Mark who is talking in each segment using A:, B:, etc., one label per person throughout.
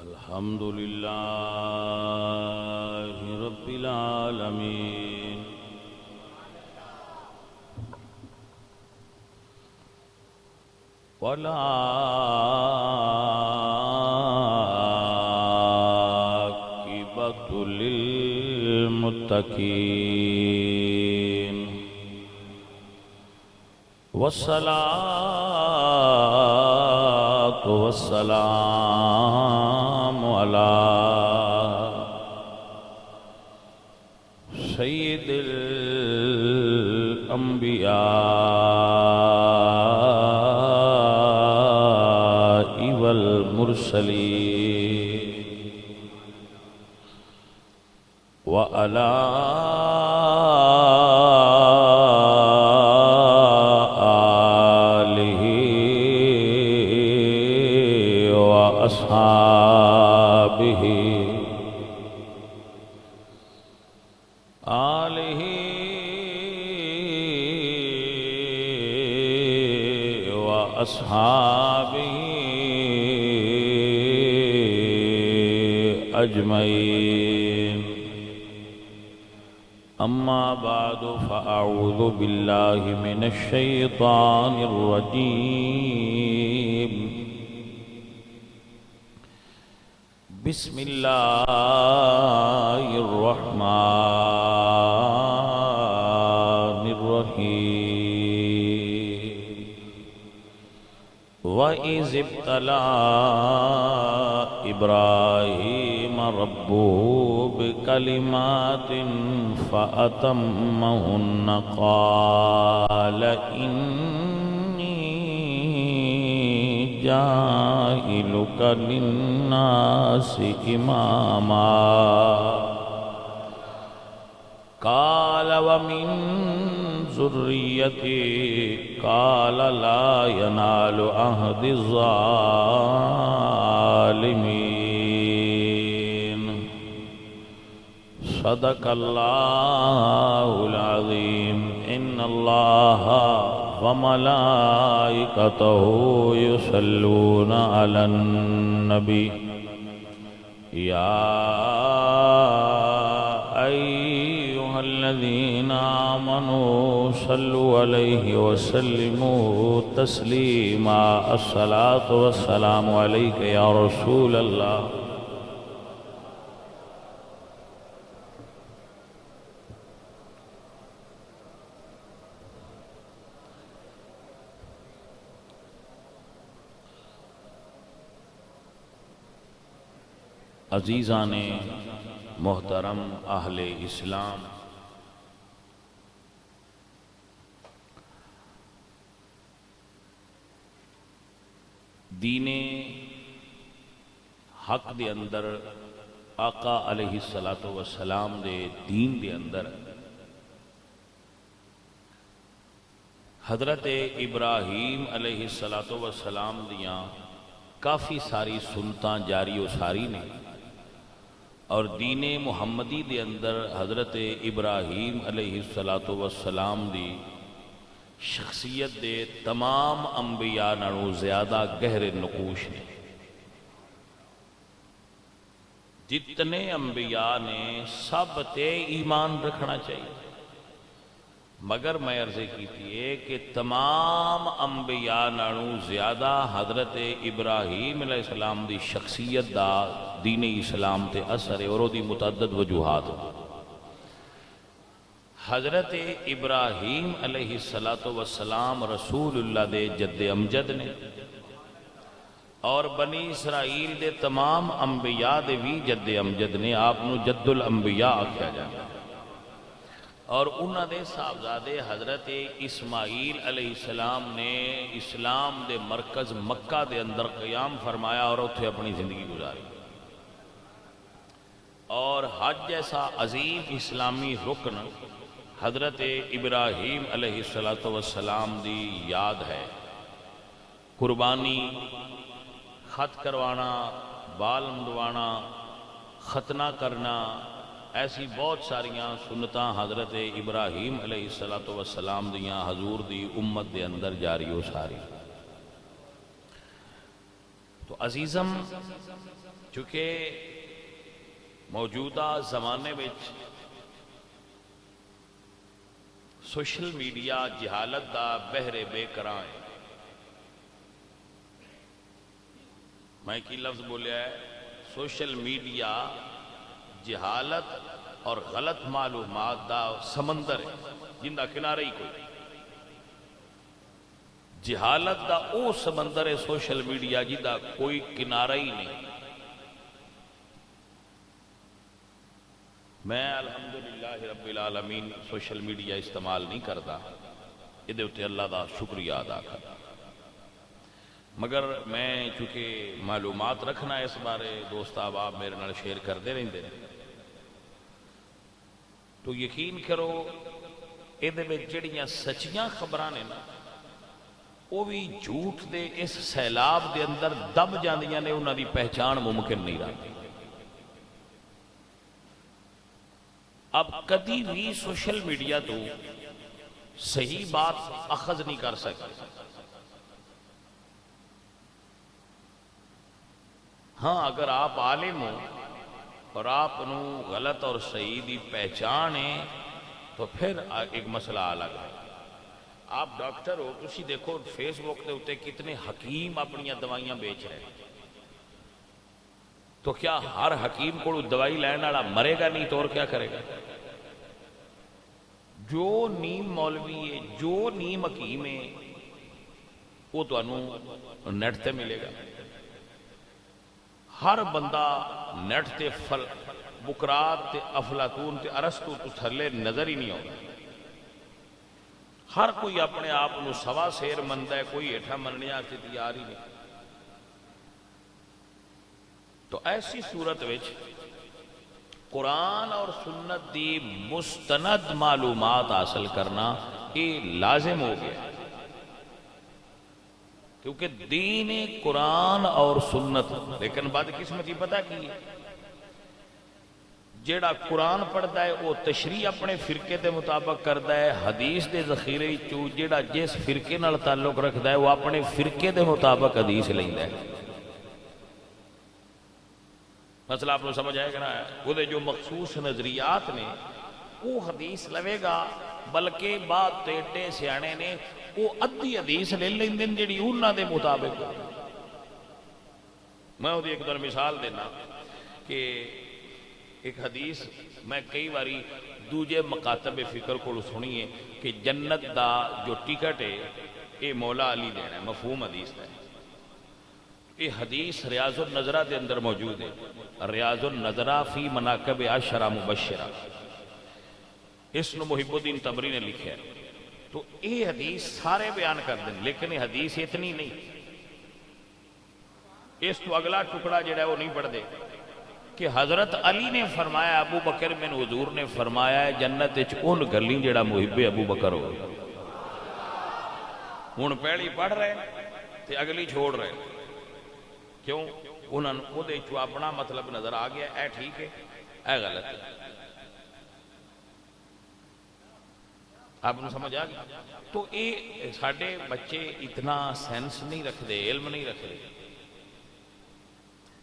A: الحمد لله رب العالمين والعاقبة للمتقين والصلاة والسلام على سيد الأنبياء والمرسلين وعلى آلہ وأصحابہ أجمعين أما بعد فأعوذ بالله من الشيطان الرجيم بسم الله الرحمن الرحيم وَإِذِ ابْتَلَى إِبْرَاهِيمَ رَبُّهُ بِكَلِمَاتٍ فَأَتَمَّهُنَّ قَالَ إِنِّي جَاعِلُكَ لِلنَّاسِ إِمَامًا قال ومن ذريتي قال لا ينال عهد الظالمين صدق الله العظيم إن الله وملائكته يصلون على النبي يا أيها الذين آمنوا صلوا عليه وسلموا تسليما الصلاة والسلام عليك يا رسول الله عزیزان محترم اہل اسلام، دین حق دے اندر آقا علیہ السلام دے دین دے اندر حضرت ابراہیم علیہ السلام دیاں کافی ساری سنتاں جاری و ساری نے، اور دین محمدی دے اندر حضرت ابراہیم علیہ السلام دی شخصیت دے تمام انبیاء نالوں زیادہ گہرے نقوش نے۔ جتنے انبیاء نے سب تے ایمان رکھنا چاہیے، مگر میں عرض کیتی ہے کہ تمام انبیاء نالوں زیادہ حضرت ابراہیم علیہ السلام دی شخصیت دا دین اسلام تے اثر ہے، اور وہ دی متعدد وجوہات۔ حضرت ابراہیم علیہ السلام رسول اللہ دے جد امجد نے، اور بنی اسرائیل دے تمام انبیاء دے بھی جد امجد نے، آپ نو جد الانبیاء آکھیا جاتا ہے۔ اور انہاں دے صاحبزادے حضرت اسماعیل علیہ السلام نے اسلام دے مرکز مکہ دے اندر قیام فرمایا اور اتھے اپنی زندگی گزاری، اور حج جیسا عظیم اسلامی رکن حضرت ابراہیم علیہ السلام دی یاد ہے۔ قربانی، خط کروانا، بال مندوانا، ختنہ کرنا، ایسی بہت ساریاں سنتاں حضرت ابراہیم علیہ السلام دیاں حضور دی امت دے اندر جاری و ساری۔ تو عزیزم، چونکہ موجودہ زمانے میں سوشل میڈیا جہالت دا بہرے بے کراں ہے. میں کی لفظ بولیا ہے؟ سوشل میڈیا جہالت اور غلط معلومات دا سمندر ہے جن دا کنارہ ہی کوئی. جہالت دا او سمندر ہے سوشل میڈیا جن دا کوئی کنارہ ہی نہیں. میں الحمدللہ رب العالمین سوشل میڈیا استعمال نہیں کرتا، یہ اتنے اللہ دا شکریہ ادا کرتا، مگر میں چونکہ معلومات رکھنا اس بارے دوست آپ میرے نال شیئر کرتے رہتے ہیں، تو یقین کرو یہ جڑیاں سچیاں خبراں نے نا وہ بھی جھوٹ دے اس سیلاب دے اندر دب جاندیاں نے، انہاں دی پہچان ممکن نہیں رہتی. اب کدی بھی سوشل میڈیا تو صحیح بات اخذ نہیں کر سکتے. ہاں اگر آپ عالم ہو اور آپ غلط اور صحیح دی پہچان ہے تو پھر ایک مسئلہ الگ ہے. آپ ڈاکٹر ہو، تسی دیکھو فیس بک دے اتے کتنے حکیم اپنی دوائیاں بیچ رہے ہیں، تو کیا ہر حکیم کو دوائی لینے والا مرے گا نہیں تو اور کیا کرے گا؟ جو نیم مولوی ہے، جو نیم حکیم ہے، وہ تو نیٹ تے ملے گا. ہر بندہ نیٹ تے بکرات تے افلاطون تے ارسطو تو تھلے نظر ہی نہیں ہوگا. ہر کوئی اپنے آپ کو سوا سیر منتا ہے، کوئی ہیٹھا مننے آتے تیار ہی نہیں. تو ایسی صورت وچ قرآن اور سنت دی مستند معلومات حاصل کرنا یہ لازم ہو گیا، کیونکہ دین قرآن اور سنت. لیکن بدقسمتی پتہ کی ہے، جیڑا قرآن پڑھتا ہے وہ تشریح اپنے فرقے دے مطابق کرتا ہے، حدیث دے ذخیرے چوں جیڑا جس فرقے نال تعلق رکھتا ہے وہ اپنے فرقے دے مطابق حدیث لیندا ہے. مسئلہ آپ کو سمجھ آئے گا نا؟ وہ جو مخصوص نظریات نے وہ حدیث لوے گا، بلکہ بعد ٹیٹے سیانے نے وہ ادھی حدیث لے لیندے جڑی انہاں دے مطابق. میں وہ ایک دن مثال دینا کہ ایک حدیث میں کئی باری دوجے مکاتب فکر کو سنی ہے کہ جنت دا جو ٹکٹ ہے یہ مولا علی دینا ہے، مفہوم حدیث ہے. یہ حدیث ریاض النظرہ دے اندر موجود ہے، ریاض النظرہ فی مناقب عشرہ مبشرہ، اس نو محب الدین تبری نے لکھا ہے. تو یہ حدیث سارے بیان کر دیں، لیکن یہ حدیث اتنی نہیں، اس تو اگلا ٹکڑا جڑا ہے وہ نہیں پڑھ دے کہ حضرت علی نے فرمایا، ابو بکر بن حضور نے فرمایا جنت وچ اون گلیں جڑا محب ابو بکر ہو. ہن پہلی پڑھ رہے تے اگلی چھوڑ رہے، کیوں؟ انہوں نے وہ دیکھو اپنا مطلب نظر آ گیا، اے ٹھیک ہے اے غلط ہے. آپ نے سمجھ آ گیا؟ تو یہ ساڈے بچے اتنا سینس نہیں رکھتے، علم نہیں رکھتے.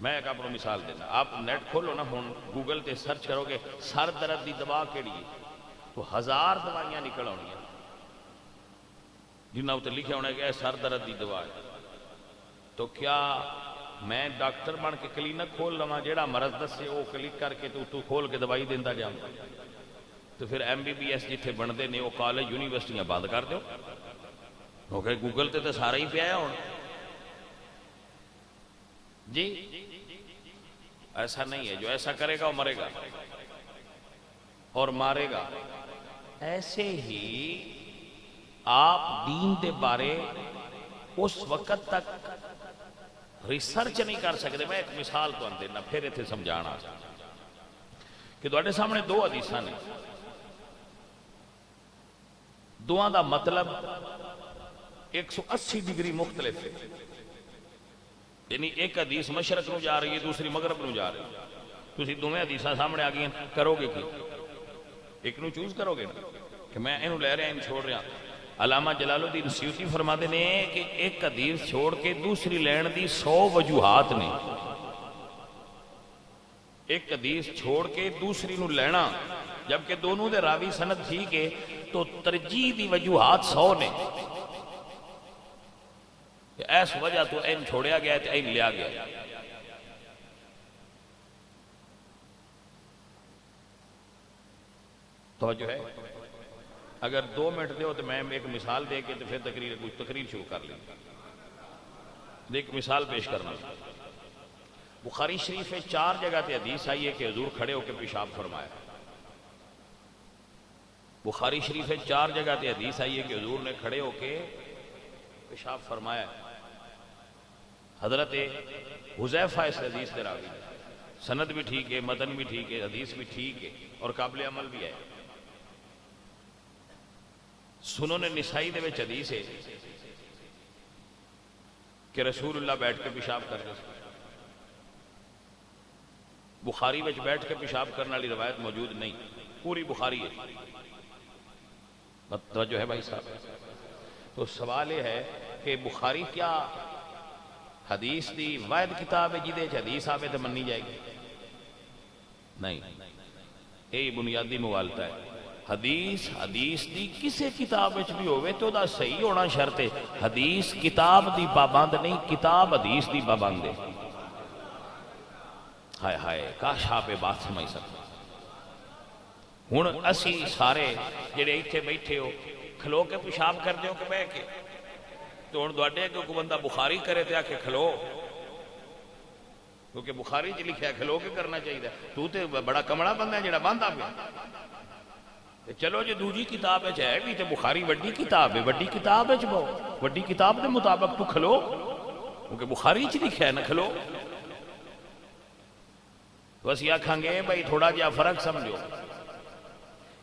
A: میں ایک آپ کو مثال دینا، آپ نیٹ کھولو نا، ہوں گوگل تے سرچ کرو گے سر درد دی دوا کیڑی ہے تو 1000 دوائیاں نکل آنی جنہاں اتنے لکھا ہونا ہے کہ سر درد دی دوا ہے. تو کیا میں ڈاکٹر بن کے کلینک کھول لواں جیڑا مرض دسے وہ کلک کر کے تو کھول کے دوائی دینا جاؤں؟ تو پھر MBBS جتھے بنتے ہیں وہ کالج یونیورسٹیاں بند کر دو، کیونکہ گوگل تے تو سارا ہی پیا ہوں. جی ایسا نہیں ہے، جو ایسا کرے گا وہ مرے گا اور مارے گا. ایسے ہی آپ دین دے بارے اس وقت تک ریسرچ نہیں کر سکتے. میں ایک مثال تو دینا پھر اتنے سمجھانا کہ تواڈے سامنے 2 حدیثاں نے، دواں دا مطلب 180 ڈگری مختلف ہے. یعنی ایک حدیث مشرق نو جا رہی ہے، دوسری مغرب نو جا رہی ہے. تسی دونوں حدیثاں سامنے آ گئی کرو گے کی؟ ایک نو چوز کرو گے نا کہ میں انہوں لے رہا انہوں چھوڑ رہا. علامہ جلال الدین سیوطی فرماتے ہیں کہ ایک حدیث چھوڑ کے دوسری لین دی 100 وجوہات نے. ایک حدیث چھوڑ کے دوسری نو لینا جبکہ دونوں دے راوی سند ٹھیک ہے تو ترجیح دی وجوہات 100 نے کہ ایس وجہ تو این چھوڑیا گیا ہے تو این لیا گیا ہے. توجہ ہے. اگر 2 منٹ دے ہو تو میں ایک مثال دے کے تو پھر تقریر شروع کر لیں. ایک مثال پیش کرنا. بخاری شریف 4 جگہ تے حدیث آئی ہے کہ حضور کھڑے ہو کے پیشاب فرمایا. بخاری شریف 4 جگہ تے حدیث آئی ہے کہ حضور نے کھڑے ہو کے پیشاب فرمایا. حضرت حذیفہ اس حدیث دے راوی ہے. سند بھی ٹھیک ہے، متن بھی ٹھیک ہے، حدیث بھی ٹھیک ہے اور قابل عمل بھی ہے. سنن نسائی دے وچ حدیث ہے کہ رسول اللہ بیٹھ کے پیشاب کرتے تھے. بخاری وچ بیٹھ کے پیشاب کرنے والی روایت موجود نہیں، پوری بخاری ہے. توجہ ہے بھائی صاحب. تو سوال یہ ہے کہ بخاری کیا حدیث دی واحد کتاب ہے جدے حدیث آوے تو منی جائے گی؟ نہیں. یہ بنیادی مغالطہ ہے. حدیث دی کسے کتاب وچ بھی ہوئے تو دا صحیح ہونا شرط ہے. حدیث کتاب دی پابند نہیں، کتاب حدیث دی پابند ہے. ہائے ہائے کاش آپ بات سمجھ سکتے. ہن اسی سارے جڑے ایتھے بیٹھے ہو کھلو کے پیشاب کر دیو کہ بیٹھ کے، تو ہن تواڈے اگے کوئی بندہ بخاری کرے تے آ کے کھلو، کیونکہ بخاری چ لکھیا کھلو کے کرنا چاہیے. تو تے بڑا کمڑا بندہ ہے جڑا باندھا پیا. چلو جی دوجی کتاب ہے بھی تے بخاری وڈی کتاب ہے، وڈی کتاب وڈی کتاب دے مطابق تو کھلو، کیونکہ بخاری چ لکھیا ہے نا کھلو. بس یہ آکھاں گے بھائی تھوڑا جہا فرق سمجھو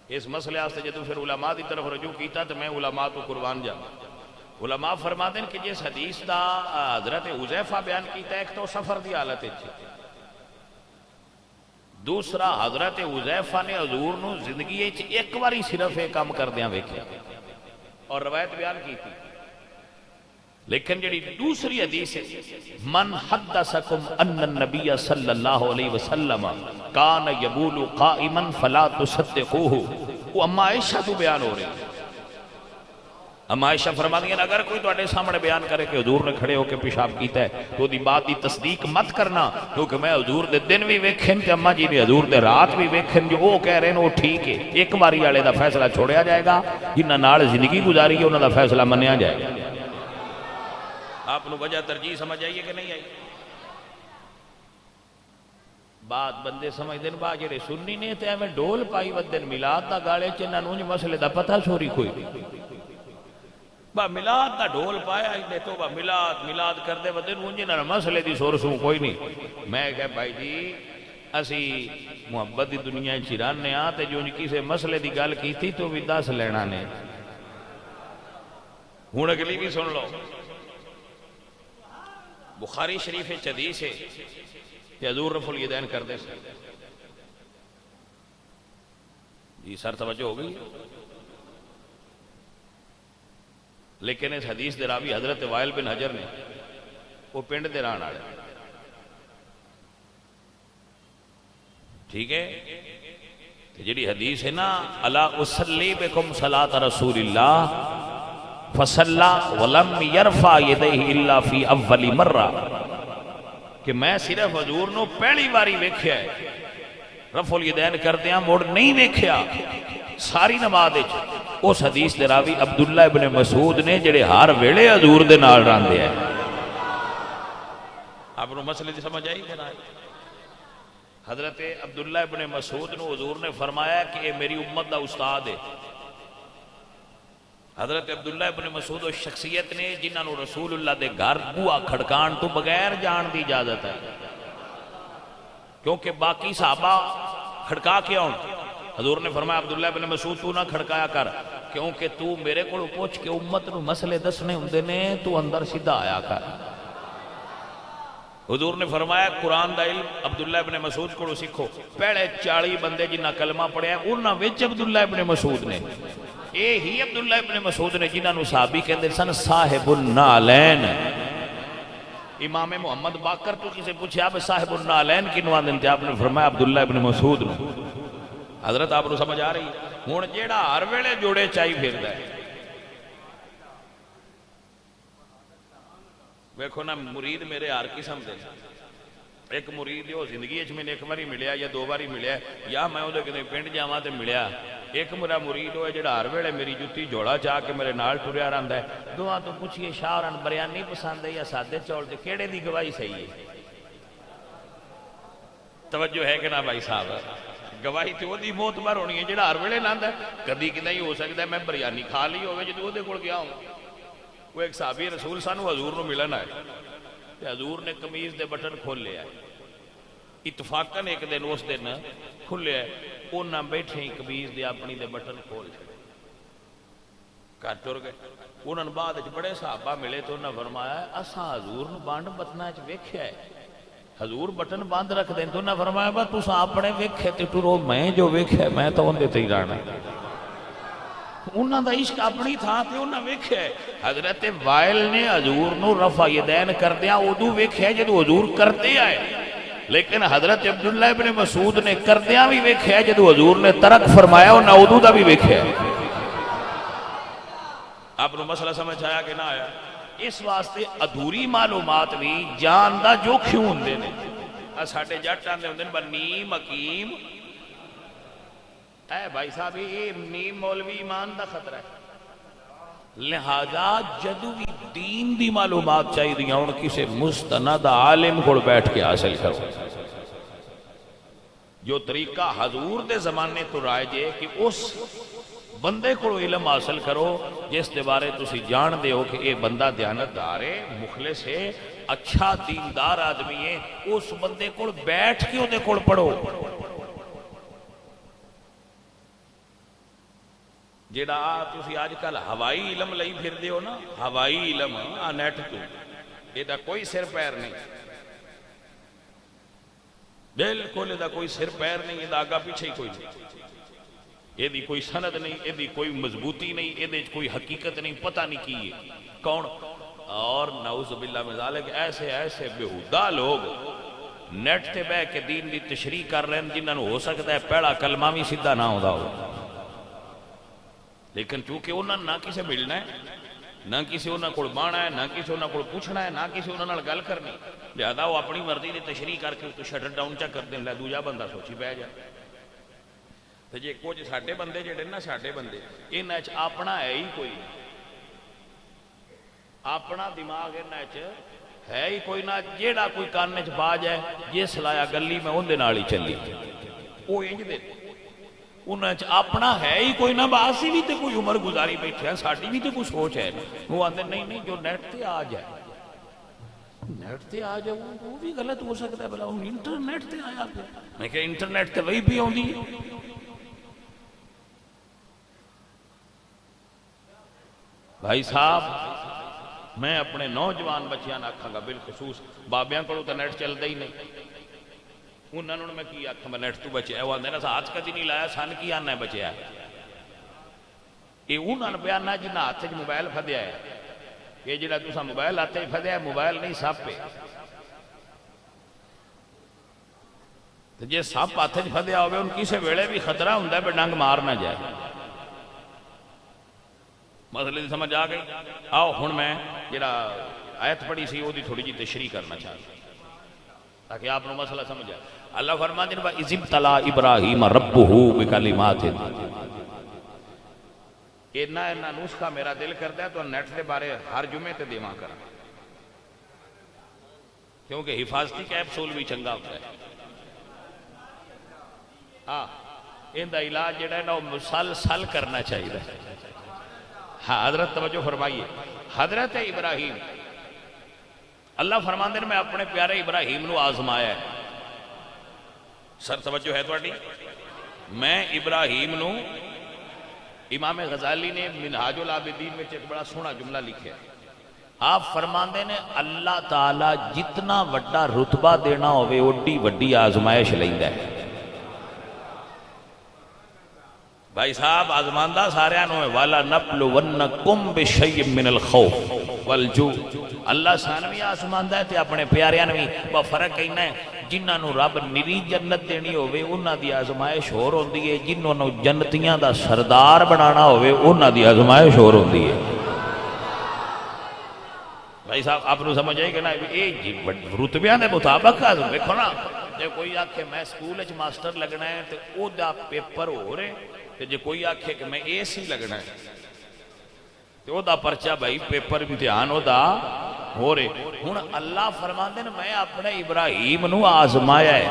A: اس مسئلے واسطے. جدوں پھر علماء دی طرف رجوع کیتا تو میں علماء تو قربان جاواں. علماء فرماتے ہیں کہ جس حدیث دا حضرت حذیفہ بیان کیتا ہے ایک تو سفر دی حالت ہے، دوسرا حضرت حذیفہ نے حضور نو زندگی وچ ایک واری صرف ایک کام کردیاں ویکھیا اور روایت بیان کی تھی. لیکن جڑی دوسری حدیث ہے من حدثکم ان النبی صلی اللہ علیہ وسلم کان یبول قائما فلا تصدقوه، وہ اما عائشہ تو بیان ہو رہی ہے. اما عائشہ فرماتی ہیں اگر کوئی تواڈے سامنے بیان کرے کہ حضور نے کھڑے ہو کے پیشاب کیتا ہے تو دی بات دی تصدیق مت کرنا، کیونکہ میں حضور دے دن بھی ویکھن تے اما جی نے حضور دے رات بھی ویکھن، جو وہ کہہ رہے ہیں وہ ٹھیک ہے. ایک باری والے دا فیصلہ چھوڑیا جائے گا، جنہاں نال زندگی گزاری ہے انہاں دا فیصلہ منیا جائے گا. آپ نے وجہ ترجیح سمجھ آئیے کہ نہیں آئی؟ بات بندے سمجھ دین با جڑے سنی نے تے ایویں ڈول پائی ودن میلاد دا گالے چ انہاں نوں مسئلے دا پتہ چھوری کوئی با میلاد دا ڈول پایا ہی تو با میلاد کر دے ودن اونج نہ مسئلے دی سور سو کوئی نہیں. میں کہ بھائی جی اسی محبت دی دنیا وچ رہنے ہاں تے جو کسے مسئلے دی گل کیتی تو بھی دس لینا نے. ہن اگلی بھی سن لو. بخاری شریف حدیث ہے کہ حضور رفع الیدین کر دے سے. جی سر توجہ ہو گئی. لیکن اس حدیث دے راوی حضرت وائل بن حجر نے وہ پنڈ دے رہن والے ٹھیک ہے. جڑی حدیث ہے نا الا اصلی بکم صلاۃ رسول اللہ فصلا ولم یرفع یدیہ الا فی اول مرہ، کہ میں صرف حضور نو پہلی باری ویکھیا ہے رفع الیدین کردیاں مڑ نہیں ویکھیا ساری نماز وچ. اس حدیث دے راوی عبداللہ ابن مسعود نے جڑے ہر ویلے حضور دے نال رہندے ہیں. آپ نو مسئلے دی سمجھ آئی کہ نہ؟ حضرت عبداللہ ابن مسعود نو حضور نے فرمایا کہ یہ میری امت دا استاد ہے. حضرت عبداللہ ابن مسعود و شخصیت نے جنہاں نو رسول اللہ دے گھر بوا کھڑکان تو بغیر جان دی اجازت ہے، کیونکہ باقی صحابہ کھڑکا کے آؤں. حضور نے فرمایا عبداللہ ابن مسعود تو نہ کھڑکایا کر، کیونکہ تو میرے کو پوچھ کے امت نو مسئلے دسنے ہوندے نے، تو اندر سیدھا آیا کر. حضور نے فرمایا قرآن دا علم عبداللہ ابن مسعود کو سیکھو. پہلے 40 بندے جنہ کلمہ پڑھیا انہاں وچ عبداللہ ابن مسعود نے، اے ہی عبداللہ ابن مسعود نے جنہاں نو صحابی کہندے سن صاحب النالین. امام محمد باقر تو کسی پوچھے آپ صاحب النالین کی نوان دیں آپ نے فرمایا عبداللہ ابن مسعود نو. حضرت آپ کو سمجھ آ رہی ہے؟ ہون جیڑا ہر ویلے جوڑے چاہی پھردا ہے. ویکھو نا مرید میرے ہر قسم دے. ایک مرید ہو زندگی میں ایک باری ملیا یا دو باری ملیا یا میں وہ کتنے پنڈ جاواں تے ملیا. ایک میرا مرید ہوئے جڑا ہر ویلے میری جُتی جوڑا چاہ کے میرے نال ٹریا رہندا ہے. دعا تو پوچھئے شاہ اور بریانی پسند ہے یا سادے چول تے کیڑے دی گواہی صحیح ہے؟ توجہ ہے کہ نہ بھائی صاحب؟ گواہی تے وہ دی موت بار ہونی ہے جڑا ہر ویلے لاندا ہے. کدی کدی ہی ہو سکتا ہے میں بریانی کھا لی ہوئے جدو وہ دے کول گیا ہوں. وہ ایک صحابی رسول سانو حضور نو ملن آئے تے حضور نے قمیض دے بٹن کھول لیا ہے. اتفاقاً ایک دن اس دن کھلے انہاں بیٹھے ہی قمیض دے اپنی دے بٹن کھول چھڑے گھر ٹر گئے. انہاں بعد بڑے صحابہ ملے تو انہاں فرمایا اساں حضور نو بانڈ بتنا چ ویکھیا ہے. حضور بٹن بند رکھ دیں تو انہاں فرمایا با تساں اپنے ویکھے تے ٹرو میں جو ویکھیا میں تو اندے تے ہی رہنا. انہاں دا عشق اپنی تھا تے انہاں ویکھیا ہے. حضرت وائل نے حضور نو رفع یدین کردیاں ادو ویکھیا جدو حضور کرتے آئے. لیکن حضرت عبداللہ ابن مسعود نے کردیاں بھی ویکھیا جدو حضور نے ترک فرمایا اور نعودو دا بھی ویکھیا. آپ نے مسئلہ سمجھ آیا کہ نہ آیا؟ اس واسطے ادھوری معلومات بھی جان دا جو کیوں ہوندے نے. ساڈے جٹ آندے ہوندے نے نیم حکیم اے بھائی صاحب یہ نیم مولوی ایمان دا خطرہ ہے. لہذا جدو بھی دین دی معلومات چاہی دیا ان کسی مستند عالم کو بیٹھ کے حاصل کرو. جو طریقہ حضور دے زمانے تو رائجے کہ اس بندے کو علم حاصل کرو جس دے بارے تسی جان دے ہو کہ اے بندہ دیانتدار ہے، مخلص ہے، اچھا دیندار آدمی ہے، اس بندے کو بیٹھ کے انہیں کو پڑھو. جیڑا تسی آج کل ہوائی علم لئی پھر دے ہو نا، ہوائی علم نیٹ تو یہ دا کوئی سر پیر نہیں، بالکل یہ دا کوئی سر پیر نہیں، یہ دا آگا پیچھے ہی کوئی نہیں، یہ دی کوئی سند نہیں، یہ دی کوئی مضبوطی نہیں، یہ دی کوئی حقیقت نہیں، پتہ نہیں کی ہے کون. اور نعوذ باللہ من ذالک ایسے ایسے بےہودہ لوگ نیٹ تے بہ کے دین دی تشریح کر رہے ہیں جنہاں نو ہو سکتا ہے پہلا کلمہ بھی سیدھا نہ ہوتا ہو. لیکن چونکہ انہوں نے نہ کسی ملنا ہے، نہ کسی انہوں کو بانا ہے، نہ کسی انہوں کو پوچھنا ہے، نہ کسی انہوں نے گل کرنی، لہذا وہ اپنی مرضی دی تشریح کر کے تو شٹر ڈاؤن چا کر دیں. دوجا بندہ سوچی بہ جائے. تو جی کچھ ساڈے بندے جڑے نا ساڈے بندے انہاں وچ اپنا ہے ہی کوئی، اپنا دماغ انہاں وچ ہے ہی کوئی نہ. جیڑا کوئی کان وچ پا جائے جس لایا گلی میں اون دے نال ہی چلی وہ انج دے. انہاں وچ اپنا ہے ہی کوئی نہ. باسی بھی تے کوئی عمر گزاری بیٹھے ہیں، ساڈی بھی تے کوئی سوچ ہے. وہ آندے نہیں نہیں جو نیٹ تے آ جائے، نیٹ تے آ جائے وہ بھی غلط ہو سکتا ہے. بلا انٹرنیٹ تے آیا پھر میں کہ انٹرنیٹ تے وہی بھی آندی ہے. بھائی صاحب میں اپنے نوجوان بچیاں آکھاں گا بالخصوص بابیاں کو تو نیٹ چلتا ہی نہیں. انہوں نے میں کی آکھاں میں نیٹ تو بچیا وہ آندے نا ہاتھ کدی نہیں لایا سن کی آنا ہے بچیا. یہ انہوں نے بیاننا جنہاں ہاتھ سے موبائل پھدیا ہے، یہ جنہاں تسا موبائل ہاتھ سے پھدیا ہے موبائل نہیں سپ پہ. تو جے سپ ہاتھ سے پھدیا ہوئے ان کسی ویلے بھی خطرہ ہوندا ہے ڈنگ مار نہ جائے. مسئلے دی سمجھ آ گئی؟ آؤ ہن میں جڑا آیت پڑھی سی وہ دی تھوڑی جی تشریح کرنا چاہتا تاکہ آپ نے مسئلہ سمجھا. اللہ فرماتے ہیں اِذِ ابْتَلَىٰ إِبْرَاهِيمَ رَبُّهُ بِكَلِمَاتٍ. اینا نسخہ میرا دل کرتا ہے تو نیٹ دے بارے ہر جمعے تے دیواں کرا کیونکہ حفاظتی کیپسول بھی چنگا ہوتا ہے. ہاں ان دا علاج جڑا ہے نا وہ مسلسل کرنا چاہیے. ہاں حضرت توجہ فرمائیے. حضرت ابراہیم اللہ فرماندے نے میں اپنے پیارے ابراہیم نو آزمایا ہے. سر توجہ ہے تواڈی؟ میں ابراہیم نو، امام غزالی نے منہاج العابدین میں ایک بڑا سونا جملہ لکھا ہے. آپ فرماندے نے اللہ تعالی جتنا وڈا رتبہ دینا ہوئے اوڈی وڈی آزمائش لیندا ہے. بھائی صاحب آزماندہ سارے نو ہے والا نبلونکم بشیء من الخوف والجوع اللہ سانوی آزماندہ ہے تے اپنے پیاریاں نوی با فرق کہنا ہے جنہاں نو رب نری جنت دینی ہوئے انہاں دی آزمائش ہور ہوندی ہے جنہاں نو جنتیاں دا سردار بنانا ہوئے انہاں دی آزمائش ہور ہوندی ہے بھائی صاحب آپ نے سمجھ آئے کہ نا یہ رتبیاں دے مطابق آزم دیکھو نا جب کوئی آکھے میں سکول اچ ماسٹر لگنا ہے تو او دا پیپر ہو رہے کہ جب کوئی آکھے کہ میں اے سی لگنا ہے تو او دا پرچہ بھائی پیپر امتحان او دا ہو رہے ہون اللہ فرما دے میں اپنے ابراہیم نو آزمایا ہے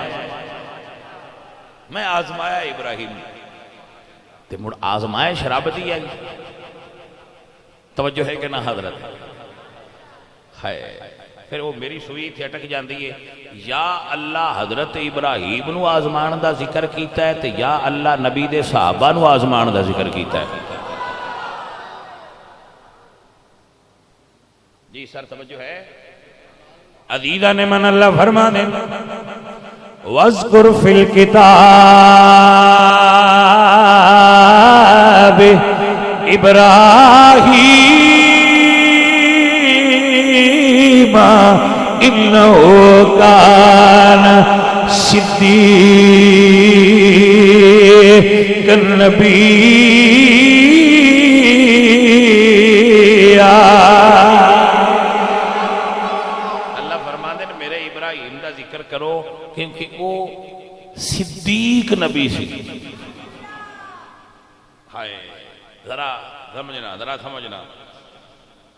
A: میں آزمایا ابراہیم تے مڑ آزمائش رب دی ہے توجہ ہے کہ نہ حضرت ہے پھر وہ میری سوئی تھی اٹک جاندی ہے یا اللہ حضرت ابراہیم نو آزمان دا ذکر کیتا ہے تے یا اللہ نبی دے صحابہ نو آزمان دا ذکر کیتا ہے جی سر توجہ ہے عزیزہ نے من اللہ فرما دے وَاذْكُرْ فِي الْكِتَابِ إِبْرَاهِيمَ إِنَّهُ كَانَ صِدِّيقًا نَبِيًّا اللہ فرماندے نے میرے ابراہیم دا ذکر کرو کیونکہ وہ صدیق نبی سی ہائے ذرا سمجھنا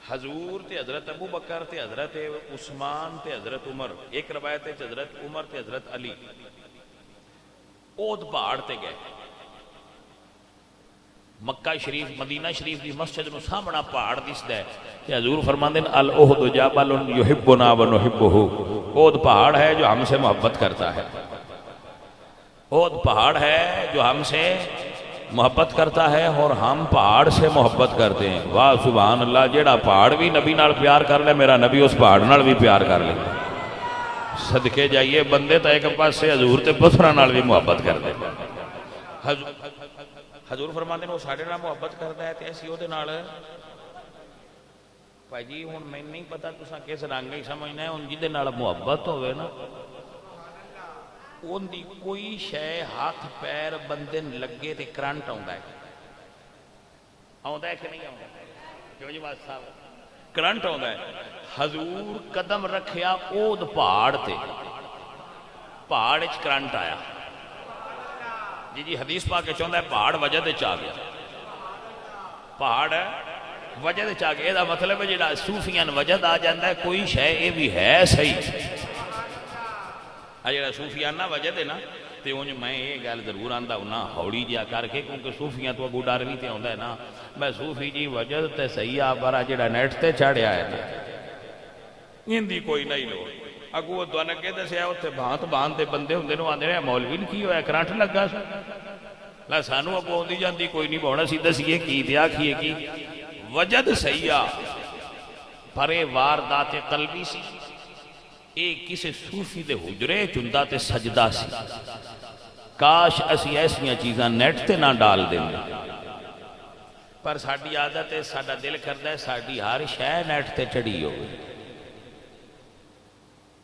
A: حضور تے حضرت ابو بکر تے حضرت عثمان تے حضرت عمر ایک روایت تے حضرت عمر تے حضرت علی اود پہاڑ تے گئے مکہ شریف مدینہ شریف دی مسجد نو سامنا پہاڑ دسدا ہے کہ حضور فرماندے ہیں الاحد جبل یحبنا ونحبہ اود پہاڑ ہے جو ہم سے محبت کرتا ہے اود پہاڑ ہے جو ہم سے محبت کرتا ہے اور ہم پہاڑ سے محبت کرتے ہیں واہ سبحان اللہ جیڑا پہاڑ بھی نبی نال پیار کر لے میرا نبی اس پہاڑ نال بھی پیار کر لے صدقے جائیے بندے تا ایک پاس سے حضور تے پتھراں نال بھی محبت کر دے حضور فرماندے نے وہ ساڈے نال محبت کردا ہے تے اسی او دے نال بھائی جی ہن میں نہیں پتا تساں کس رنگ ہی سمجھنا ہے ہن جے نال محبت ہوے نا ان دی کوئی شے ہاتھ پیر بندے لگے تے کرنٹ آوندا ہے کہ نہیں آوندا کیوں جی بات صاحب کرنٹ آوندا ہے حضور قدم رکھیا اود پہاڑ تے پہاڑ وچ کرنٹ آیا جی حدیث پاک کے چاہتا ہے پہاڑ وجہ دے چاہ گیا پہاڑ وجہ دے چاہ گیا یہ مطلب ہے جڑا صوفیان وجد آ جاندہ ہے کوئی شے یہ بھی ہے صحیح جڑا صوفیان نہ وجہ دے نا تے انج میں یہ گل ضرور آندا ہوں ہوڑی جیا کر کے کیونکہ صوفیاں تو اگو ڈر بھی تے آندا ہے نا میں صوفی جی وجد تے صحیح آ پر جڑا نیٹ تے چڑھیا ہے نا اندی کوئی نہیں لو اگو دوان اگے دسیا اتنے بانت دے بندے ہوندے نو آندے نے مولوی نے کی ہویا کرنٹ لگا لا سانو اگو آندی جاندی کوئی نہیں بہنا سی دسیے کی دیا کیے کی وجد صحیح آ پر واردات قلبی سی ایک کسی صوفی دے حجرے چندہ تے سجدہ سی کاش اسی ایسیاں چیزاں نیٹ تے نہ ڈال دیں پر ساڑی عادت ہے ساڑا دل کردہ ہے ساڑی ہر شے نیٹ تے چڑھی ہوئے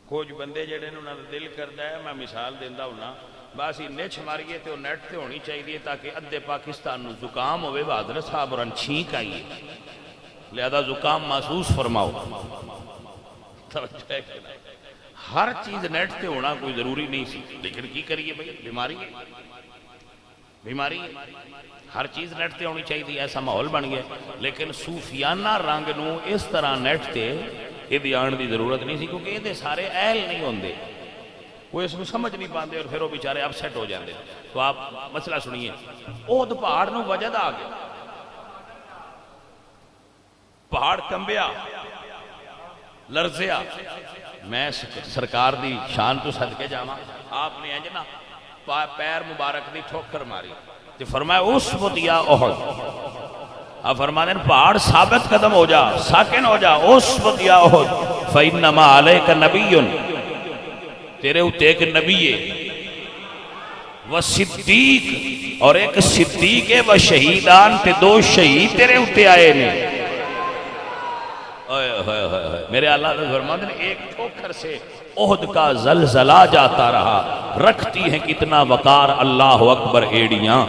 A: کچھ بندے جڑے انہوں نے دل کردہ ہے میں مثال دیندہ ہوں نا باسی نیچ ماریے تے وہ نیٹ تے ہونی چاہیے تاکہ ادھے پاکستان نو زکام ہوئے بہادر صاحب رن چھینک آئیے لہذا زکام محسوس فرماؤ ہر چیز نیٹ تے ہونا کوئی ضروری نہیں سی لیکن کی کریے بھئی بیماری ہر چیز نیٹ تے ہونی چاہیے ایسا ماحول بن گیا لیکن صوفیانہ رنگ نو اس طرح نیٹ تے یہ دی آن دی ضرورت نہیں سی کیونکہ یہ دے سارے اہل نہیں ہوندے وہ اس میں سمجھ نہیں پاندے اور پھر وہ بیچارے اپسیٹ ہو جاندے تو آپ مسئلہ سنیے اود پہاڑ نو وجد آ گیا پہاڑ کمبیا لرزیا میں سرکار دی شان تو صدقے جاما آپ نے انجنا پیر مبارک دی ٹھوکر ماری تو فرمایا اس وطیا احد آپ فرمانے پہاڑ ثابت قدم ہو جا ساکن ہو جا اس وطیا احد فَإِنَّمَا عَلَيْكَ نَبِيٌّ تیرے ہوتے ایک نبی ہے و صدیق، اور ایک صدیق ہے و شہیدان، تے دو شہید تیرے اتے آئے نے۔ میرے اللہ نے فرماتے ہیں ایک ٹھوکر سے احد کا زلزلہ جاتا رہا، رکھتی ہیں کتنا وقار اللہ اکبر ایڑیاں۔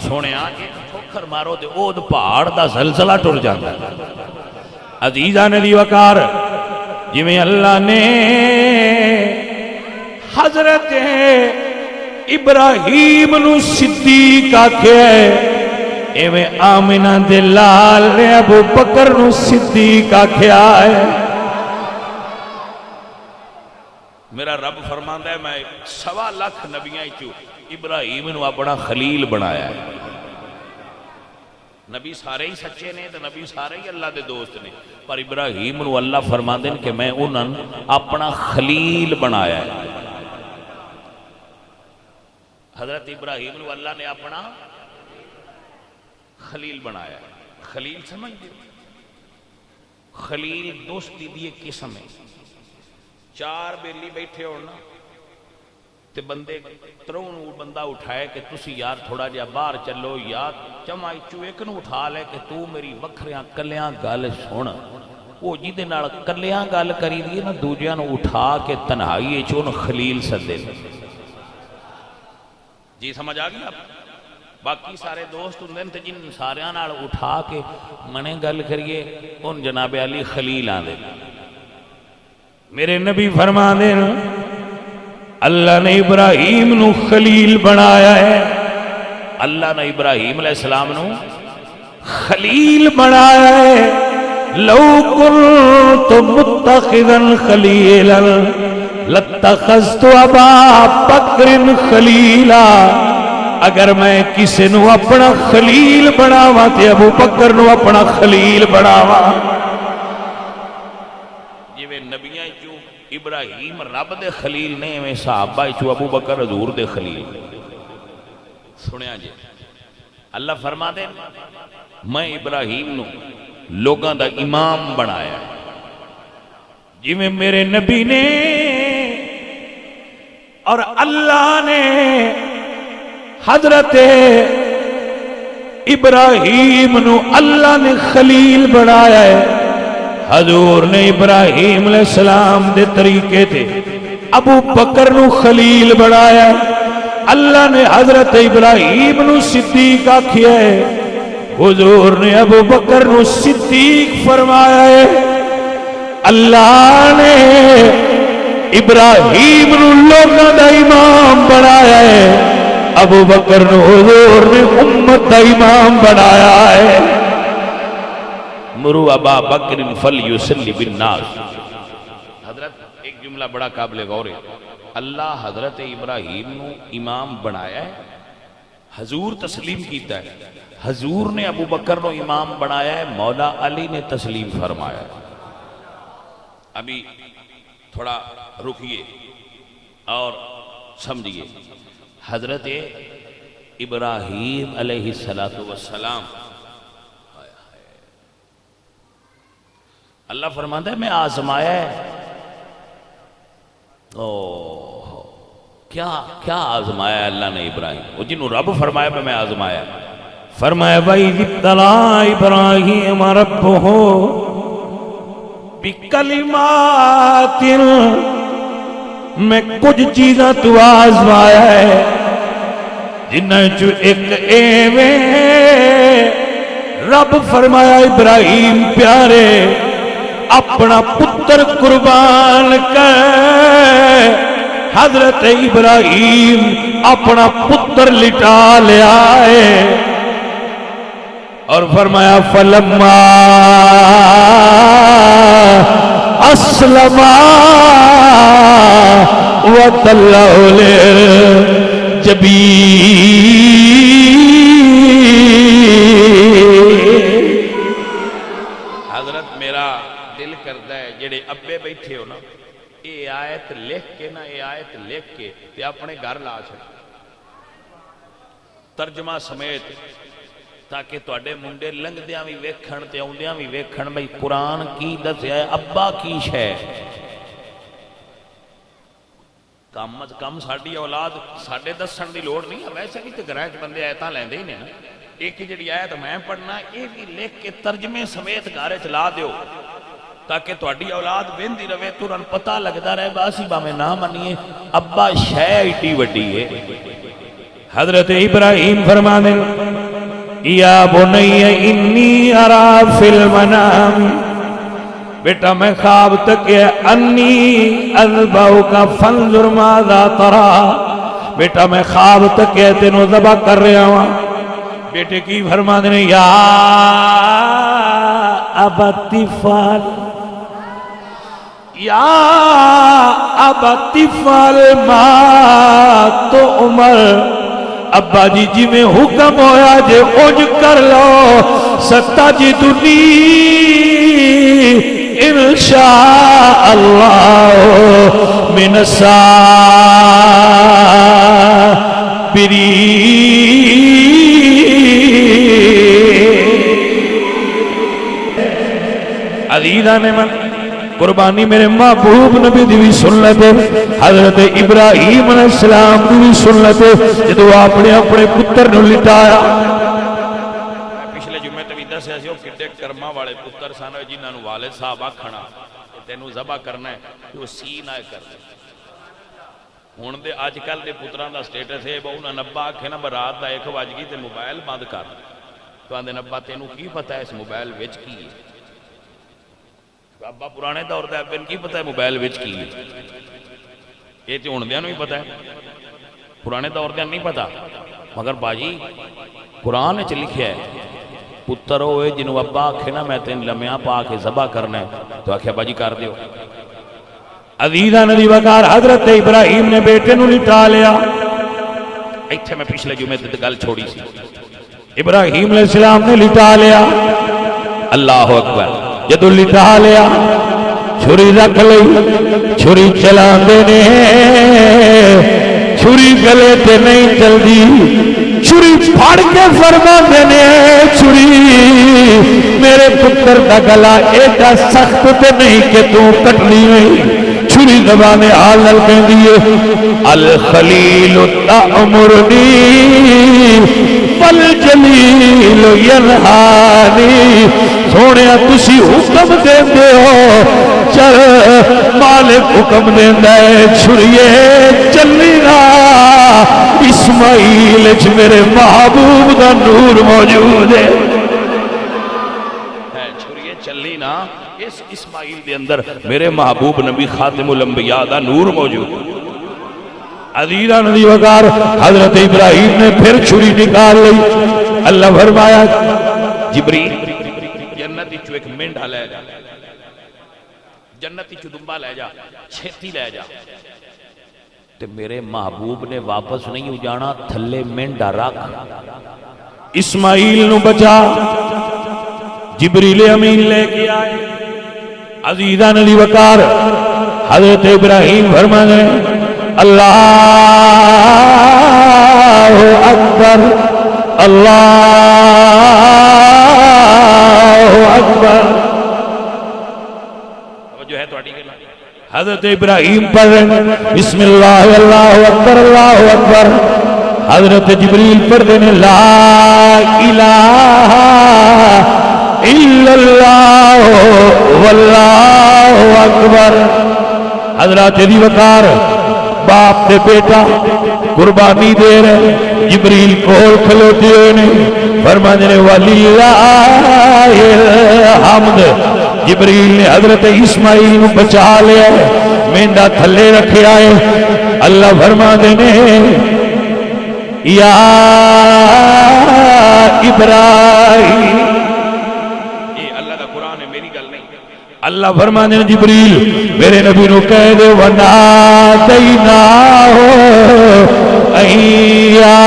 A: سونے آگے ٹھوکر مارو دے احد پہاڑ دا زلزلہ ٹر جاتا ہے۔ عزیزہ ندی وقار، جویں اللہ نے حضرت ابراہیم نو صدیق آکھیا ہے، ایویں آمنہ دے لال نے ابو بکر نو صدیق آکھیا ہے۔ میرا رب فرماندا ہے میں 1.25 لاکھ نبیاں چوں ابراہیم نو اپنا خلیل بنایا ہے۔ نبی سارے ہی سچے نے تو نبی سارے ہی اللہ دے دوست نے، پر ابراہیم نو اللہ فرماندے ہیں کہ میں انہاں اپنا خلیل بنایا ہے۔ حضرت ابراہیم نو اللہ نے اپنا خلیل بنایا ہے۔ خلیل سمجھ دے، خلیل دوستی دی ایک قسم ہے۔ 4 بیلی بیٹھے ہونا تے بندے ترون بندہ اٹھائے کہ تسی یار تھوڑا جہا باہر چلو، یا چمائی چو ایک نو اٹھا لے کہ تو میری وکھریاں کلیاں گل سن، وہ جی دے نال کلیاں گل کری دیئے نا، دوجیاں نو اٹھا کے تنہائی چون خلیل سدے۔ جی سمجھ آ گیا؟ باقی سارے دوست ہوندے تے جن ساریاں نال اٹھا کے منے گل کریے ان جناب علی خلیل آندے۔ میرے نبی فرما دے اللہ نے ابراہیم نو خلیل بنایا ہے۔ اللہ نے ابراہیم علیہ السلام نو خلیل بنایا ہے۔ لو کنت متخذا خلیلا لاتخذت ابا بکر خلیلا، اگر میں کسی نو اپنا خلیل بناواں تے ابو بکر نو اپنا خلیل بناواں۔ جویں نبیاں چوں ابراہیم رب دے خلیل نے، میں صحابہ چوں ابو بکر حضور دے خلیل۔ سنیا جی اللہ فرما دے میں ابراہیم نو لوگاں دا امام بنایا، جویں میرے نبی نے اور اللہ نے حضرت ابراہیم نو اللہ نے خلیل بنایا ہے۔ حضور نے ابراہیم علیہ السلام دے طریقے تھے ابو بکر نو خلیل بنایا ہے۔ اللہ نے حضرت ابراہیم نو صدیق آکھیا ہے، حضور نے ابو بکر نو صدیق فرمایا ہے۔ اللہ نے ابراہیم نو لوگاں دا امام بنایا ہے، ابو بکر نو حضور نے امت دا امام بنایا ہے۔ مرو ابا بکر فلیصلی بالناس۔ حضرت ایک جملہ بڑا قابل غور ہے، اللہ حضرت ابراہیم نو امام بنایا ہے، حضور تسلیم کیتا ہے، حضور نے ابو بکر نو امام بنایا ہے، مولا علی نے تسلیم فرمایا ہے۔ ابھی تھوڑا رکیے اور سمجھئے، حضرت ابراہیم علیہ السلام اللہ فرماتا ہے میں آزمایا ہے۔ کیا آزمایا ہے اللہ نے ابراہیم؟ وہ جنہوں رب فرمایا میں آزمایا ہے۔ فرمایا وَإِذِ ابْتَلَىٰ إِبْرَاهِيمَ رَبُّهُ بِكَلِمَاتٍ، میں کچھ چیزاں تو آزمایا ہے جنہیں جو ایک ایویں رب فرمایا ابراہیم پیارے اپنا پتر قربان کر۔ حضرت ابراہیم اپنا پتر لٹا لیا ہے اور فرمایا فلما اسلما وتلہ للجبین۔ حضرت میرا دل کرتا ہے جڑے ابے بیٹھے ہو نا، یہ آیت لکھ کے نا، یہ آیت لکھ کے تے اپنے گھر لا چھڑ ترجمہ سمیت، تاکہ تواڈے منڈے لنگدیاں بھی ویکھن تے اوندیاں بھی ویکھن بھئی قرآن کی دسیا ہے، ابا کی شے۔ کم از کم ساری اولاد ساڈے دسن دی لوڑ نہیں ہے، ویسے بھی تو گھراں وچ بندے آیتاں لیندے ہی نے نا، ایک جڑی آیت میں پڑھنا یہ بھی لکھ کے ترجمے سمیت گھر وچ لا دیو تاکہ تہاڈی اولاد ویندی رہے، ترن پتہ لگدا رہے باسی باویں نہ منیے ابا شے ایڈی وڈی ہے۔
B: حضرت ابراہیم فرمانے یا بنی انی ارا فی المنام، بیٹا میں خواب تک انی اذبحک فانظر ماذا تری، بیٹا میں خواب تک تینوں ذبح کر رہا ہوں۔ بیٹے کی فرمانے نے یا ابت افعل، یا ابت افعل ما تؤمر، ابا جی جی میں حکم ہویا جے اونج کر لو، ستجدنی انشاء اللہ من الصابرین۔ عزیزہ نے من قربانی میرے محبوب نبی دی بھی سنت، حضرت ابراہیم علیہ السلام دی بھی سنت، جدو اپنے اپنے پتر نو لٹایا۔
A: پچھلے جمعے تے بھی دسیا سی او کڈے کرما والے پتر سن جنہاں نو والد صاحب آکھنا تینوں ذبح کرنا ہے کہ وہ سی نہ کر دے۔ ہن دے اج کل دے پتراں دا سٹیٹس ہے بہو نہ ابا آکھے نا رات دا 1 بج گئی تے موبائل بند کر، تو آندے ابا تینوں کی پتہ ہے اس موبائل وچ کی ہے؟ ابا پرانے دور دے ابے کی پتہ ہے موبائل وچ کی ہے؟ یہ تے ہن دیاں نوں ہی پتہ ہے، پرانے دور دیاں نہیں پتہ۔ مگر باجی قرآن وچ لکھیا ہے پتر ہوئے جنوں ابا آکھے نا میں تین لمحہ پا کے ذبح کرنا ہے تو آکھے ابا جی کر دیو۔
B: عزیزہ ندی وقار حضرت ابراہیم نے بیٹے نو لٹا لیا۔
A: ایتھے میں پچھلے جمعے تے گل چھوڑی سی،
B: ابراہیم علیہ السلام نے لٹا لیا،
A: اللہ اکبر،
B: جدو لٹا لیا چھری رکھ لئی، چھری چلا دینے، چھری گلے تے نہیں چلدی، چھری پھاڑ کے فرما دینے، چھری میرے پتر دا گلا ایڈا سخت تے نہیں کہ تو کٹنی ہوئی۔ چھری زبان آلل کہن دیئے الخلیل تأمرنی والجلیل ینہانی، سونے تسی حکم دے دے ہو، چل مالک حکم دے دے، چھریے چلینا اسماعیل اچھ میرے محبوب دا نور موجود ہے۔
A: چھریے چلی نا اس اسماعیل دے اندر میرے محبوب نبی خاتم الانبیاء دا نور موجود ہے۔
B: عزیزہ ندی وقار حضرت ابراہیم نے پھر چھری نکال لی۔ اللہ فرمایا
A: جبریل جنتی چو ایک منڈا لے جا، جنتی چو دنبا لے جا، چھتی لے جا، تے میرے محبوب نے واپس نہیں اجانا، تھلے منڈا رکھ،
B: اسماعیل نو بچا۔ جبریل امین لے کے آئے۔ عزیزہ ندی وقار حضرت ابراہیم فرمانے اللہ اکبر، اللہ اکبر۔
A: جو ہے تو اٹھی گئے
B: حضرت ابراہیم پر بسم اللہ اللہ اکبر اللہ اکبر، حضرت جبریل پر دینے لا الہ الا اللہ واللہ اکبر۔ حضرت دی وقار باپ دے بیٹا قربانی دے رہے، جبریل کول کھلوتے ہوئے نے فرمانے نے وَلِلَّهِ الْحَمْدِ۔ جبریل نے حضرت اسماعیل کو بچا لیا، مینڈا تھلے رکھے آئے۔ اللہ فرمانے نے یا ابراہیم، اللہ فرمانے نے جبریل میرے نبی نو کہہ دے وَنَادَيْنَاهُ اَيَّا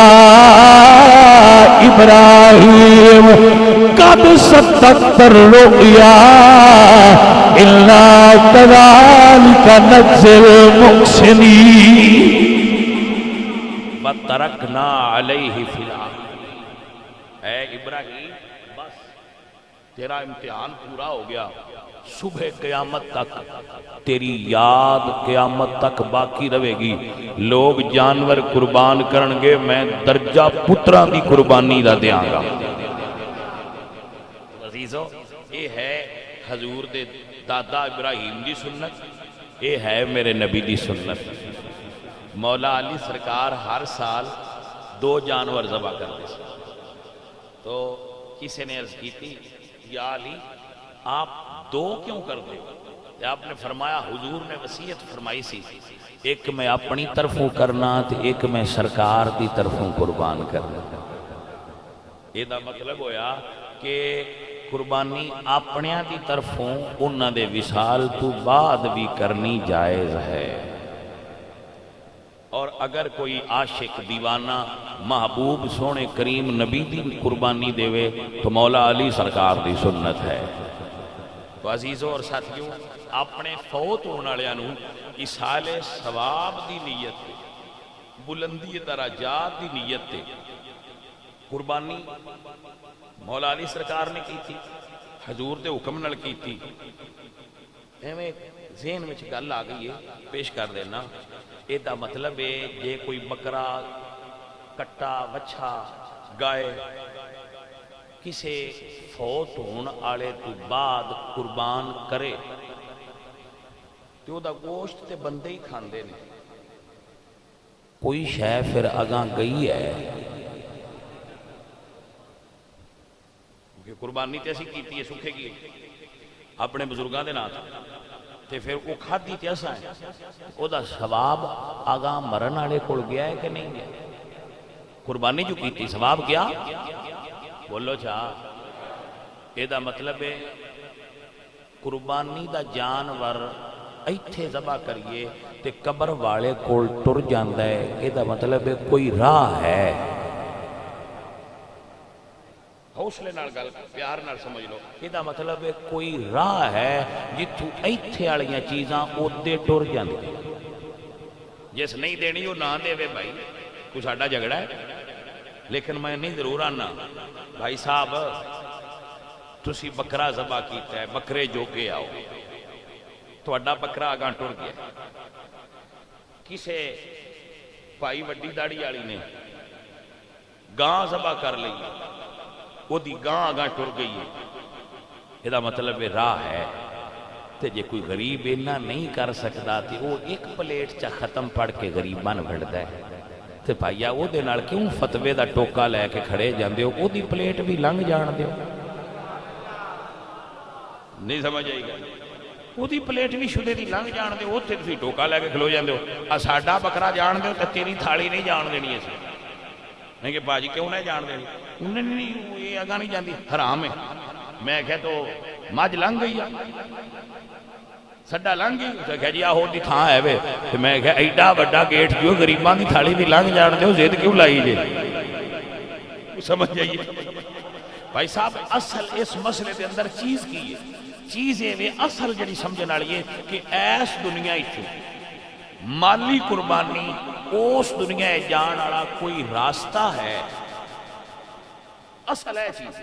B: ابراہیم قَدْ صَدَّقْتَ الرُّؤْيَا إِنَّا كَذَلِكَ نَجْزِي الْمُحْسِنِينَ
A: وَتَرَكْنَا عَلَيْهِ فِي الْآخِرِينَ۔ اے ابراہیم بس تیرا امتحان پورا ہو گیا، صبح قیامت تک تیری یاد قیامت تک باقی رہے گی۔ لوگ جانور قربان کرنگے، میں درجہ پتران دی قربانی دا دیاں گا۔ عزیزو، یہ ہے حضور دے دادا ابراہیم دی سنت، یہ ہے میرے نبی دی سنت۔ مولا علی سرکار ہر سال 2 جانور ذبح کرتے ہیں۔ تو کسی نے عرض کی تھی، یا علی آپ 2 کیوں کرتے ہو؟ آپ نے فرمایا حضور نے وصیت فرمائی سی، ایک میں اپنی طرفوں کرنا تے ایک میں سرکار دی طرفوں قربان کرنا۔ یہ دا مطلب ہویا کہ قربانی اپنیاں دی طرفوں انہاں دے وصال تو بعد بھی کرنی جائز ہے۔ اور اگر کوئی عاشق دیوانہ محبوب سونے کریم نبی دی قربانی دے وے تو مولا علی سرکار دی سنت ہے۔ تو عزیزوں اور ساتھیوں، اپنے فوت ہونے والوں ایصال ثواب دی نیت تے، بلندی درجات دی نیت تے قربانی مولا علی سرکار نے کی تھی، حضور دے حکم نال کی تھی۔ ایویں ذہن وچ گل آ گئی ہے، پیش کر دینا۔ یہ دا مطلب ہے جے کوئی بکرا، کٹا، وچھا، گائے کسے فوت ہون آلے تو بعد قربان کرے تو دا گوشت تے بندے ہی کھاندے نے، کوئی شے پھر اگاں گئی ہے کہ قربانی تے اسی کیتی ہے، سکھے گی اپنے بزرگاں دے نام تے پھر وہ کھادی تے اساں ہے، او دا ثواب آگاں مرن والے کول گیا ہے کہ نہیں گیا؟ قربانی جو کیتی ثواب گیا؟ بولو چاہ۔ یہ دا مطلب ہے قربانی دا جانور ایتھے ذبح کریے تے قبر والے کول ٹر جاندا ہے، یہ دا مطلب ہے کوئی راہ ہے۔ حوصلے نال گل پیار نال سمجھ لو، یہ دا مطلب ہے کوئی راہ ہے جتھوں ایتھے والیاں چیزاں اودے ٹر جاندی۔ جس نہیں دینی وہ نہ دے وے بھائی، کوئی ساڈا جھگڑا ہے، لیکن میں نہیں ضرور آنا بھائی صاحب تسی بکرا ذبح کیتا ہے، بکرے جو کے آؤ، تہاڈا بکرا آگاں ٹر گیا، کسے بھائی وڈی داڑھی والی نے گاں ذبح کر لی، وہ دی گاں آگاں ٹر گئی ہے، یہ مطلب راہ ہے۔ تے جے کوئی غریب اینا نہیں کر سکتا تے وہ ایک پلیٹ چا ختم پڑھ کے غریبان بھڑتا ہے، تے بھائیا وہ دے نال کیوں فتوے دا ٹوکا لے کے کھڑے جاندے ہو؟ وہ دی پلیٹ بھی لنگ جان دیو، نہیں سمجھ آئی گا؟ وہ دی پلیٹ بھی شدے دی لنگ جان دیو، وہ تے تسی ٹوکا لے کے کھلو جاندے ہو۔ ساڈا بکرا جان دیو تے تیری تھالی نہیں جان دینی ہے سی، نہیں کہ باجی کیوں نہیں جان دینی؟ انہیں نہیں، یہ آگاں نہیں جاندی، حرام ہے۔ میں کہہ تو مجھ لنگ گئی ہے، سڈا لنگ گئی، تو کہہ جی آہو دی تھاں ہے وے، تو میں کہہ ایڈا بڑا گیٹ جو غریبان دی تھالی دی لنگ جان دے ہو، زید کیوں لائی جے؟ سمجھ جائیے بھائی صاحب، اصل اس مسئلے دے اندر چیز کی ہے، چیز یہ اصل جڑی سمجھن والی ہے کہ ایس دنیا ہی مالی قربانی اس دنیا جان والا کوئی راستہ ہے، اصل ہے چیز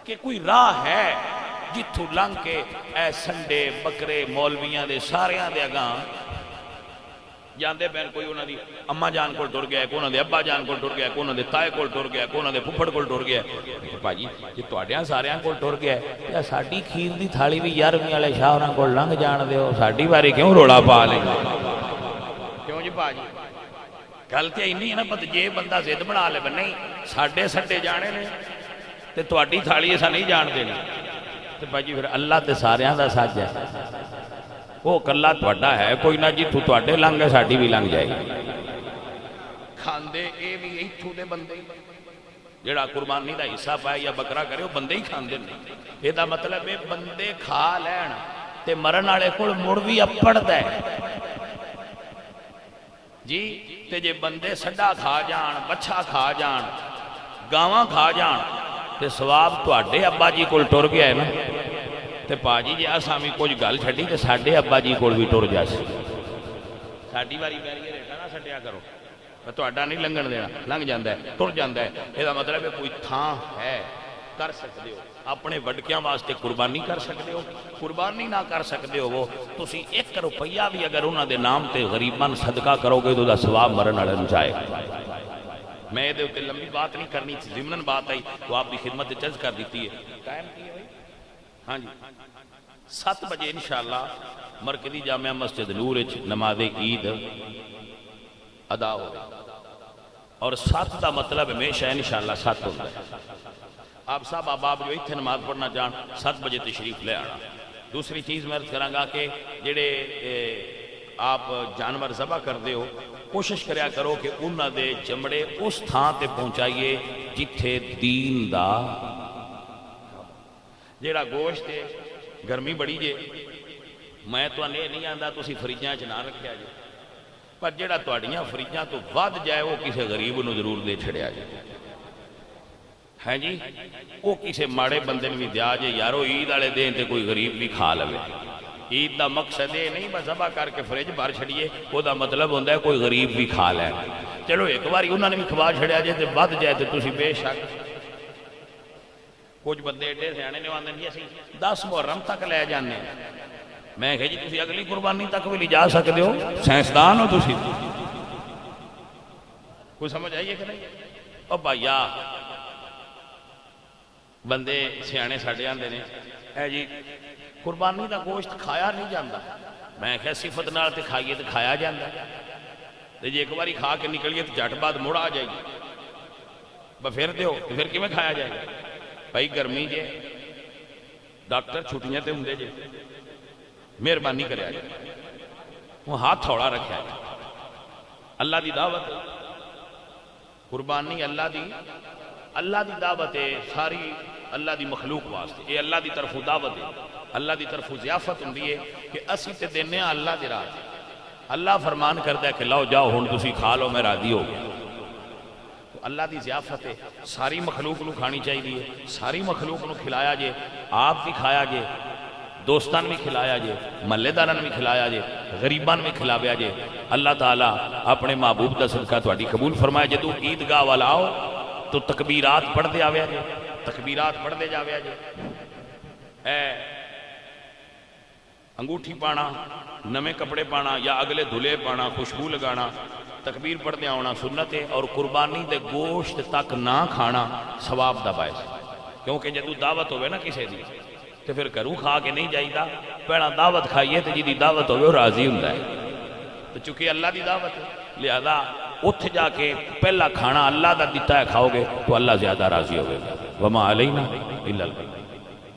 A: کہ کوئی راہ ہے جتھو لنگ کے اے سنڈے بکرے مولویاں دے ساریاں دے اگاں جاندے بین، کوئی انہاں دی اماں جان کو ٹر گیا، کوئی انہاں دے ابا جان کو ٹر گیا، کوئی انہاں دے تائے کو ٹر گیا، کوئی انہاں دے پھپھڑ کو ٹر گیا۔ بھائی جی تواڈیاں ساریاں کو ٹر گیا ہے، ساڈی کھیر دی تھالی بھی 11ویں والے شاہ ہوراں کول لنگ جان دیو، ساڈی واری کیوں روڑا پا لیں؟ کیوں جی بھائی گل تے اینی ہے نا، پتہ جے بندہ ضد بنا لے نہیں ساڈے سٹے جانے نے تے تواڈی تھالی ایسا نہیں جان دینی، تے بھائی جی پھر اللہ تے ساریاں دا سچ ہے، وہ کلا تواڈا ہے کوئی نہ، جتھوں تواڈے لنگ ہے ساڈی بھی لنگ جائے گی۔ کھاندے اے بھی ایتھوں دے بندے جڑا قربانی دا حصہ پائے یا بکرا کرے وہ بندے ہی کھاندے نہیں، یہ دا مطلب ہے بندے کھا لین تے مرن والے کول مڑ بھی اپڑدا ہے جی۔ تے جے بندے سڈا کھا جان، بچھا کھا جان، گاواں کھا جان تے ثواب تواڈے ابا جی کول ٹر گیا ہے نا، تے پاجی جی اساں بھی کچھ گل چھڈی تے ساڈے ابا جی کول بھی ٹر جاسی، ساڈی واری بیری ریٹا نہ سٹیا کرو، تواڈا نہیں لنگن دینا، لنگ جاندا ہے ٹر جاندا ہے۔ یہ مطلب ہے کوئی تھاں ہے کر سکتے ہو اپنے وڈکیاں واسطے قربانی کر سکتے ہو قربانی نہ کر سکتے ہو وہ تسی 1 روپیہ بھی اگر انہوں دے نام تے غریباں صدقہ کرو گے تو دا ثواب مرن والے نوں جائے گا میں دے تے لمبی بات نہیں کرنی تھی ضمناً بات آئی تو آپ کی خدمت چرچ کر دیتی ہے ٹائم کی ہے ہاں جی 7 بجے انشاءاللہ مرکزی جامعہ مسجد نور وچ نماز عید ادا ہو اور 7 دا مطلب ہمیشہ انشاءاللہ 7 ہوتا ہے آپ صاحب آپ جو اتنے نماز پڑھنا چاہن 7 بجے تشریف لے آنا دوسری چیز میں عرض کراں گا کہ جڑے آپ جانور ذبح کر دے ہو کوشش کریا کرو کہ انہاں دے چمڑے اس تھان تے پہنچائیے جتھے دین دا جیڑا گوشت ہے گرمی بڑی جے میں تو نہیں آندا تسی فریجاں چ نہ رکھیا جے پر جیڑا تواڈیاں فریجاں تو ود جائے وہ کسی غریب نو ضرور دے چھڑیا جائے ہے جی وہ کسی ماڑے بندے نے بھی دیا جے یارو عید والے دن تے کوئی غریب بھی کھا لوے عید دا مقصد یہ نہیں بس ذبح کر کے فریج بھر چھڑیے وہ دا مطلب ہوتا ہے کوئی غریب بھی کھا لے چلو ایک باری انہوں نے بھی کھوا چھڑیا جائے تے ود جائے تے تسی بے شک کچھ بندے ایڈے سیانے نے آندے نہیں اسی 10 محرم تک لے جانے میں کہا جی تسی اگلی قربانی تک بھی لے جا سکتے ہو سائنسدان ہو تسی کوئی سمجھ آئیے کہ نہیں او بھائیا بندے سیانے ساڑے آندے نے اے جی قربانی دا گوشت کھایا نہیں جاندہ میں کہا صفت نال تے کھائیے تے کھایا جاندہ تے جی ایک باری کھا کے نکلیے تو جھٹ بعد مڑ آ جائے گی پھر دیو پھر کی میں کھایا جائے گا بھائی گرمی جے ڈاکٹر چھٹیاں تے ہوندے جے مہربانی کریا جائے وہ ہاتھ تھوڑا رکھا جائے اللہ دی دعوت قربانی اللہ دی دعوت ہے ساری اللہ دی مخلوق واسطے یہ اللہ دی طرف دعوت ہے اللہ دی طرف ضیافت ہوندی ہے کہ اسی تے دینے اللہ دی راہ اللہ فرمان کرتا ہے کہ لاؤ جاؤ ہن تسی کھا لو میں راضی ہو گیا تو اللہ دی ضیافت ہے ساری مخلوق نو کھانی چاہیے ساری مخلوق نو کھلایا جے آپ بھی کھایا جے دوستان بھی کھلایا جے محلے داران بھی کھلایا جے غریبان بھی کھلایا جے اللہ تعالیٰ اپنے محبوب دا صدقہ تہاڈی قبول فرمائے جے تو عیدگاہ والا آؤ تو تکبیرات پڑھ دے آویا جے تکبیرات پڑھ دے جاویا جے اے انگوٹھی پانا نمے کپڑے پانا یا اگلے دھلے پانا خوشبو لگانا تکبیر پڑھ دے آنا سنت ہے اور قربانی دے گوشت تک نہ کھانا ثواب دا باعث کیونکہ جدو دعوت ہوئے نا کسی دی تو پھر گھروں کھا کے نہیں جائیدا پہلا دعوت کھائیے تو جی دعوت ہوئے وہ راضی ہوندا ہے تو چونکہ اللہ دی دعوت ہے لہذا اتھ جا کے پہلا کھانا اللہ دا دیتا ہے کھاؤ گے تو اللہ زیادہ راضی ہوگا وما علینا الا البلاغ